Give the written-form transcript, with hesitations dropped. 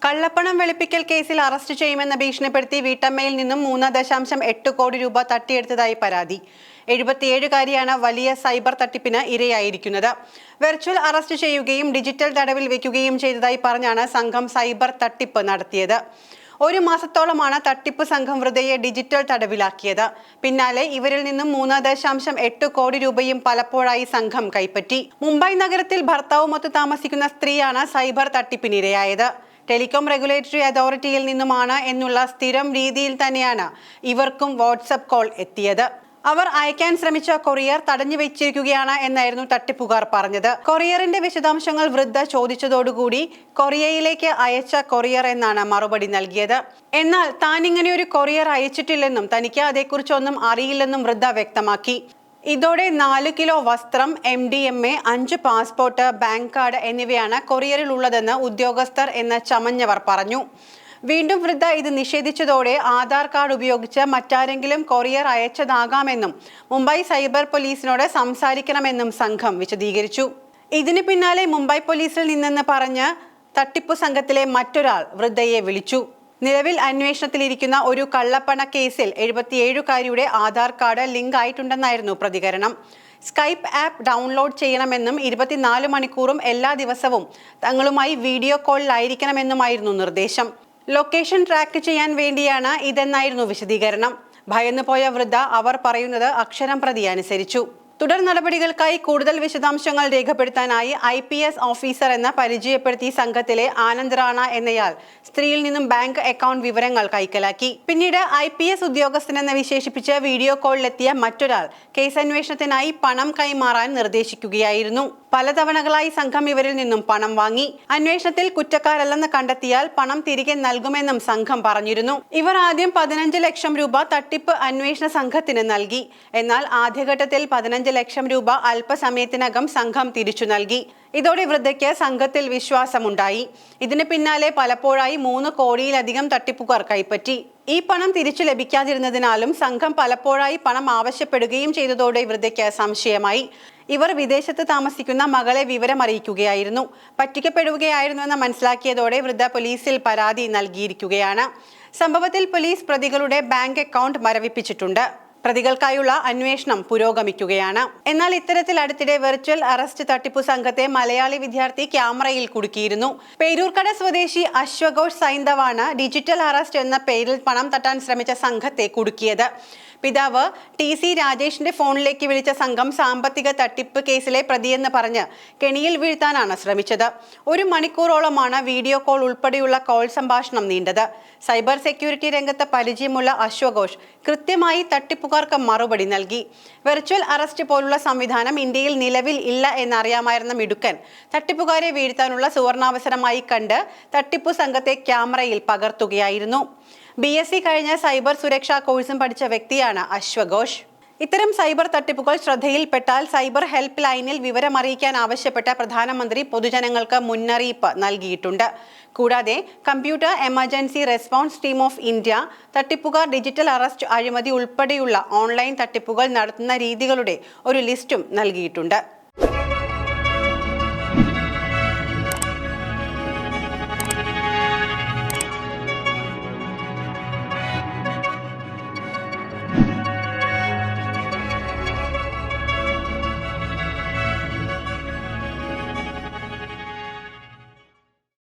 കള്ളപ്പണം വെളുപ്പിക്കൽ കേസിൽ അറസ്റ്റ് ചെയ്യുമെന്ന് ഭീഷണിപ്പെടുത്തി വീട്ടമ്മയിൽ നിന്നും 3.8 കോടി രൂപ തട്ടിയെടുത്തതായി പരാതി. 77-കാരിയാണ് വലിയ സൈബർ തട്ടിപ്പിന് ഇരയായിരിക്കുന്നത്. വെർച്വൽ അറസ്റ്റ് ചെയ്യുകയും ഡിജിറ്റൽ തടവിൽ വെക്കുകയും ചെയ്തതായി പറഞ്ഞാണ് സംഘം സൈബർ തട്ടിപ്പ് നടത്തിയത്. 1 മാസത്തോളമാണ് തട്ടിപ്പ് സംഘം വൃദ്ധയെ ഡിജിറ്റൽ തടവിലാക്കിയത്. പിന്നാലെ ഇവരിൽ നിന്നും 3.8 കോടി രൂപയും പലപ്പോഴായി സംഘം കൈപ്പറ്റി. മുംബൈ നഗരത്തിൽ ഭർത്താവുമൊത്ത് താമസിക്കുന്ന സ്ത്രീയാണ് സൈബർ തട്ടിപ്പിനിരയായത്. ടെലികോം റെഗുലേറ്ററി അതോറിറ്റിയിൽ നിന്നുമാണ് എന്നുള്ള സ്ഥിരം രീതിയിൽ തന്നെയാണ് ഇവർക്കും വാട്സ്ആപ്പ് കോൾ എത്തിയത്. അവർ അയക്കാൻ ശ്രമിച്ച കൊറിയർ തടഞ്ഞു വെച്ചിരിക്കുകയാണ് എന്നായിരുന്നു തട്ടിപ്പുകാർ പറഞ്ഞത്. കൊറിയറിന്റെ വിശദാംശങ്ങൾ വൃദ്ധ ചോദിച്ചതോടുകൂടി കൊറിയയിലേക്ക് അയച്ച കൊറിയർ എന്നാണ് മറുപടി നൽകിയത്. എന്നാൽ താൻ ഇങ്ങനെ ഒരു കൊറിയർ അയച്ചിട്ടില്ലെന്നും തനിക്ക് അതേക്കുറിച്ചൊന്നും അറിയില്ലെന്നും വൃദ്ധ വ്യക്തമാക്കി. ഇതോടെ 4 കിലോ വസ്ത്രം, MDMA, 5 പാസ്പോർട്ട്, ബാങ്ക് കാർഡ് എന്നിവയാണ് കൊറിയറിൽ ഉള്ളതെന്ന് ഉദ്യോഗസ്ഥർ എന്ന് ചമഞ്ഞവർ പറഞ്ഞു. വീണ്ടും വൃദ്ധ ഇത് നിഷേധിച്ചതോടെ ആധാർ കാർഡ് ഉപയോഗിച്ച് മറ്റാരെങ്കിലും കൊറിയർ അയച്ചതാകാമെന്നും മുംബൈ സൈബർ പോലീസിനോട് സംസാരിക്കണമെന്നും സംഘം വിശദീകരിച്ചു. ഇതിന് പിന്നാലെ മുംബൈ പോലീസിൽ നിന്നെന്ന് പറഞ്ഞ് തട്ടിപ്പു സംഘത്തിലെ മറ്റൊരാൾ വൃദ്ധയെ വിളിച്ചു. നിലവിൽ അന്വേഷണത്തിലിരിക്കുന്ന ഒരു കള്ളപ്പണ കേസിൽ 77-കാരിയുടെ ആധാർ കാർഡ് ലിങ്ക് ആയിട്ടുണ്ടെന്നായിരുന്നു പ്രതികരണം. സ്കൈപ്പ് ആപ്പ് ഡൗൺലോഡ് ചെയ്യണമെന്നും 24 മണിക്കൂറും എല്ലാ ദിവസവും തങ്ങളുമായി വീഡിയോ കോളിലായിരിക്കണമെന്നുമായിരുന്നു നിർദ്ദേശം. ലൊക്കേഷൻ ട്രാക്ക് ചെയ്യാൻ വേണ്ടിയാണ് ഇതെന്നായിരുന്നു വിശദീകരണം. ഭയന്നുപോയ വൃദ്ധ അവർ പറയുന്നത് അക്ഷരം പ്രതി അനുസരിച്ചു. തുടർ നടപടികൾക്കായി കൂടുതൽ വിശദാംശങ്ങൾ രേഖപ്പെടുത്താനായി IPS ഓഫീസർ എന്ന പരിചയപ്പെടുത്തി സംഘത്തിലെ ആനന്ദ് റാണ എന്നയാൾ സ്ത്രീയിൽ നിന്നും ബാങ്ക് അക്കൗണ്ട് വിവരങ്ങൾ കൈക്കലാക്കി. പിന്നീട് IPS ഉദ്യോഗസ്ഥനെന്ന് വിശേഷിപ്പിച്ച് വീഡിയോ കോളിലെത്തിയ മറ്റൊരാൾ കേസ് അന്വേഷണത്തിനായി പണം കൈമാറാൻ നിർദ്ദേശിക്കുകയായിരുന്നു. പലതവണകളായി സംഘം ഇവരിൽ നിന്നും പണം വാങ്ങി. അന്വേഷണത്തിൽ കുറ്റക്കാരല്ലെന്ന് കണ്ടെത്തിയാൽ പണം തിരികെ നൽകുമെന്നും സംഘം പറഞ്ഞിരുന്നു. ഇവർ ആദ്യം 15 ലക്ഷം രൂപ തട്ടിപ്പ് അന്വേഷണ സംഘത്തിന് നൽകി. എന്നാൽ ആദ്യഘട്ടത്തിൽ 15 ലക്ഷം രൂപ അല്പസമയത്തിനകം സംഘം തിരിച്ചു നൽകി. ഇതോടെ വൃദ്ധയ്ക്ക് സംഘത്തിൽ വിശ്വാസമുണ്ടായി. ഇതിന് പിന്നാലെ പലപ്പോഴായി 3 കോടിയിലധികം തട്ടിപ്പുകാർ കൈപ്പറ്റി. ഈ പണം തിരിച്ചു ലഭിക്കാതിരുന്നതിനാലും സംഘം പലപ്പോഴായി പണം ആവശ്യപ്പെടുകയും ചെയ്തതോടെ വൃദ്ധയ്ക്ക് സംശയമായി. ഇവർ വിദേശത്ത് താമസിക്കുന്ന മകളെ വിവരമറിയിക്കുകയായിരുന്നു. പറ്റിക്കപ്പെടുകയായിരുന്നുവെന്ന് മനസ്സിലാക്കിയതോടെ വൃദ്ധ പോലീസിൽ പരാതി നൽകിയിരിക്കുകയാണ്. സംഭവത്തിൽ പോലീസ് പ്രതികളുടെ ബാങ്ക് അക്കൗണ്ട് മരവിപ്പിച്ചിട്ടുണ്ട്. പ്രതികൾക്കായുള്ള അന്വേഷണം പുരോഗമിക്കുകയാണ്. എന്നാൽ ഇത്തരത്തിൽ അടുത്തിടെ വെർച്വൽ അറസ്റ്റ് തട്ടിപ്പു സംഘത്തെ മലയാളി വിദ്യാർത്ഥി ക്യാമറയിൽ കുടുക്കിയിരുന്നു. പേരൂർക്കട സ്വദേശി അശ്വഘോഷ് സൈന്ധവാണ് ഡിജിറ്റൽ അറസ്റ്റ് എന്ന പേരിൽ പണം തട്ടാൻ ശ്രമിച്ച സംഘത്തെ കുടുക്കിയത്. പിതാവ് TC രാജേഷിന്റെ ഫോണിലേക്ക് വിളിച്ച സംഘം സാമ്പത്തിക തട്ടിപ്പ് കേസിലെ പ്രതിയെന്ന് പറഞ്ഞ് കെണിയിൽ വീഴ്ത്താനാണ് ശ്രമിച്ചത്. 1 മണിക്കൂറോളമാണ് വീഡിയോ കോൾ ഉൾപ്പെടെയുള്ള കോൾ സംഭാഷണം നീണ്ടത്. സൈബർ സെക്യൂരിറ്റി രംഗത്ത് പരിചയമുള്ള അശ്വഘോഷ് കൃത്യമായി തട്ടിപ്പുകാർക്ക് മറുപടി നൽകി. വെർച്വൽ അറസ്റ്റ് പോലുള്ള സംവിധാനം ഇന്ത്യയിൽ നിലവിൽ ഇല്ല എന്നറിയാമായിരുന്ന മിടുക്കൻ തട്ടിപ്പുകാരെ വീഴ്ത്താനുള്ള സുവർണാവസരമായി കണ്ട് തട്ടിപ്പു സംഘത്തെ ക്യാമറയിൽ പകർത്തുകയായിരുന്നു. BSc കഴിഞ്ഞ സൈബർ സുരക്ഷാ കോഴ്സും പഠിച്ച വ്യക്തിയാണ് അശ്വഘോഷ്. ഇത്തരം സൈബർ തട്ടിപ്പുകൾ ശ്രദ്ധയിൽപ്പെട്ടാൽ സൈബർ ഹെൽപ്പ് ലൈനിൽ വിവരമറിയിക്കാൻ ആവശ്യപ്പെട്ട പ്രധാനമന്ത്രി പൊതുജനങ്ങൾക്ക് മുന്നറിയിപ്പ് നൽകിയിട്ടുണ്ട്. കൂടാതെ computer emergency response team of India തട്ടിപ്പുകാർ ഡിജിറ്റൽ അറസ്റ്റ്, അഴിമതി ഉൾപ്പെടെയുള്ള ഓൺലൈൻ തട്ടിപ്പുകൾ നടത്തുന്ന രീതികളുടെ ഒരു ലിസ്റ്റും നൽകിയിട്ടുണ്ട്.